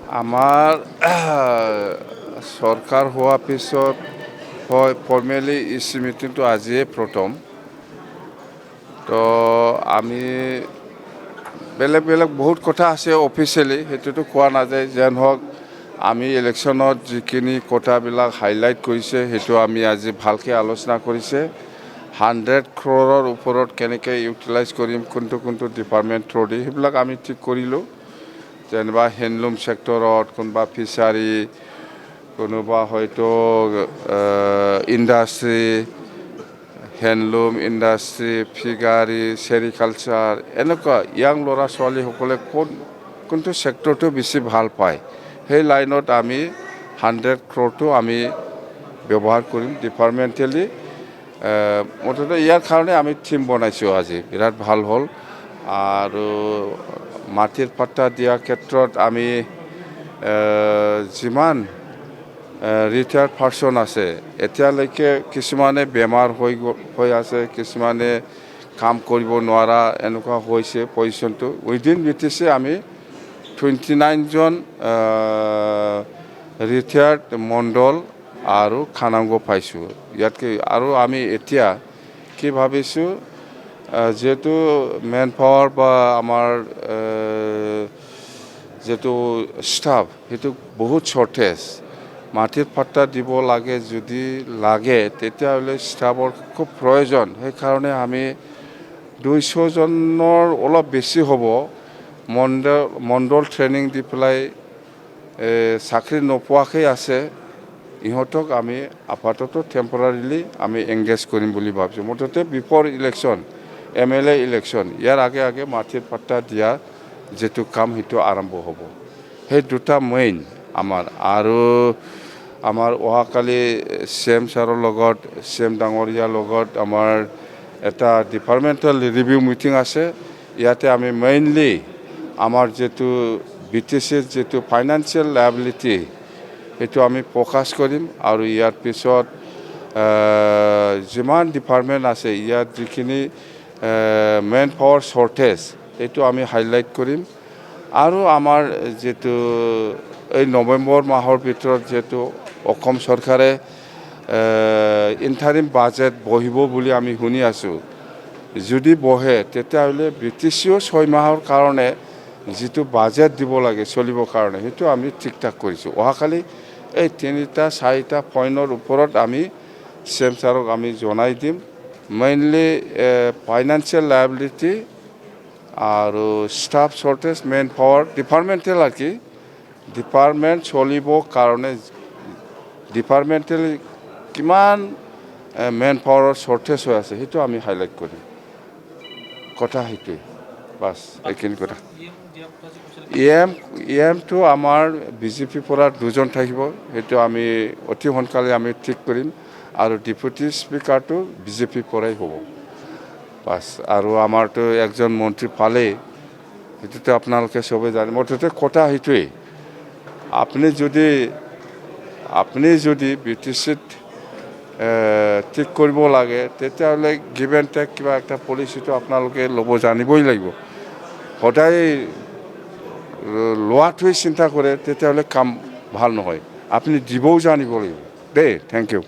আমাৰ চৰকাৰ হোৱাৰ পিছত হয় ফৰ্মেলি ইচি মিটিংটো আজিয়ে প্ৰথম তো আমি বেলেগ বেলেগ বহুত কথা আছে অফিচিয়েলি সেইটোতো কোৱা নাযায় যেন হওক আমি ইলেকশ্যনত যিখিনি কথাবিলাক হাইলাইট কৰিছে সেইটো আমি আজি ভালকৈ আলোচনা কৰিছে 100 crore ওপৰত কেনেকৈ ইউটিলাইজ কৰিম কোনটো কোনটো ডিপাৰ্টমেণ্ট থ্ৰুদি সেইবিলাক আমি ঠিক কৰিলোঁ যেনিবা হেণ্ডলুম ছেক্টৰত কোনোবা ফিচাৰী কোনোবা হয়তো ইণ্ডাষ্ট্ৰী হেণ্ডলুম ইণ্ডাষ্ট্ৰী ফিগাৰী ছেৰিকালচাৰ এনেকুৱা য়াং ল'ৰা ছোৱালীসকলে কোনটো ছেক্টৰটো বেছি ভাল পায় সেই লাইনত আমি 100 crore আমি ব্যৱহাৰ কৰিম ডিপাৰ্টমেণ্টেলি মুঠতে ইয়াৰ কাৰণে আমি থিম বনাইছোঁ আজি বিৰাট ভাল হ'ল আৰু মাটিৰ পাট্টা দিয়াৰ ক্ষেত্ৰত আমি যিমান ৰিটায়াৰ্ড পাৰ্চন আছে এতিয়ালৈকে কিছুমানে বেমাৰ হৈ আছে কিছুমানে কাম কৰিব নোৱাৰা এনেকুৱা হৈছে পজিশ্যনটো উইদিন BTC আমি 29জন ৰিটায়াৰ্ড মণ্ডল আৰু খানাংগ পাইছোঁ ইয়াতকৈ আৰু আমি এতিয়া কি ভাবিছোঁ যেহেতু মেন পাৱাৰ বা আমাৰ যেটো ষ্টাফ সেইটো বহুত শ্বৰ্টেজ মাটিৰ পাট্টা দিব লাগে যদি লাগে তেতিয়াহ'লে ষ্টাফৰ খুব প্ৰয়োজন সেইকাৰণে আমি 200জনৰ অলপ বেছি হ'ব মণ্ডল ট্ৰেইনিং দি পেলাই চাকৰি নোপোৱাকৈ আছে ইহঁতক আমি আপাতত টেম্পৰাৰিলি আমি এংগেজ কৰিম বুলি ভাবিছোঁ মুঠতে বিফৰ ইলেকশ্যন MLA ইলেকশ্যন ইয়াৰ আগে আগে মাটিৰ পাট্টা দিয়া যেটো কাম সেইটো আৰম্ভ হ'ব সেই দুটা মেইন আমাৰ আৰু আমাৰ অহাকালি CM ছাৰৰ লগত CM ডাঙৰীয়াৰ লগত আমাৰ এটা ডিপাৰ্টমেণ্টেল ৰিভিউ মিটিং আছে ইয়াতে আমি মেইনলি আমাৰ যেটো BTCৰ যেটো ফাইনেন্সিয়েল লায়াবিলিটি সেইটো আমি ফ'কাছ কৰিম আৰু ইয়াৰ পিছত যিমান ডিপাৰ্টমেণ্ট আছে ইয়াত যিখিনি মেন পাৱাৰ শ্বৰ্টেজ এইটো আমি হাইলাইট কৰিম আৰু আমাৰ যেটো এই নৱেম্বৰ মাহৰ ভিতৰত যেটো অসম চৰকাৰে ইণ্টাৰিম বাজেট বহিব বুলি আমি শুনি আছোঁ যদি বহে তেতিয়াহ'লে BTCও 6 মাহৰ কাৰণে যেটো বাজেট দিব লাগে চলিবৰ কাৰণে সেইটো আমি ঠিক ঠাক কৰিছোঁ অহাকালি এই 3টা 4টা পইণ্টৰ ওপৰত আমি CM ছাৰক আমি জনাই দিম মেইনলি ফাইনেন্সিয়েল লায়াবিলিটি আৰু staff shortage manpower departmental আৰ কি ডিপাৰ্টমেণ্ট চলিবৰ কাৰণে ডিপাৰ্টমেণ্টেল কিমান মেন পাৱাৰৰ শ্বৰ্টেজ হৈ আছে সেইটো আমি হাইলাইট কৰিম কথা সেইটোৱে বাছ এইখিনি কথা EMটো আমাৰ BJPৰ পৰা 2জন থাকিব সেইটো আমি অতি সোনকালে আমি ঠিক কৰিম আৰু ডেপুটি স্পিকাৰটো BJPৰ পৰাই হ'ব বাছ আৰু আমাৰতো একজন মন্ত্ৰী পালেই সেইটোতো আপোনালোকে সবে জানে মুঠতে কথা সেইটোৱেই আপুনি যদি BTCত ঠিক কৰিব লাগে তেতিয়াহ'লে গিভ এণ্ড টেক কিবা একটা পলিচিটো আপোনালোকে ল'ব জানিবই লাগিব সদায় লোৱাটোৱে চিন্তা কৰে তেতিয়াহ'লে কাম ভাল নহয় আপুনি দিবও জানিব লাগিব দেই থেংক ইউ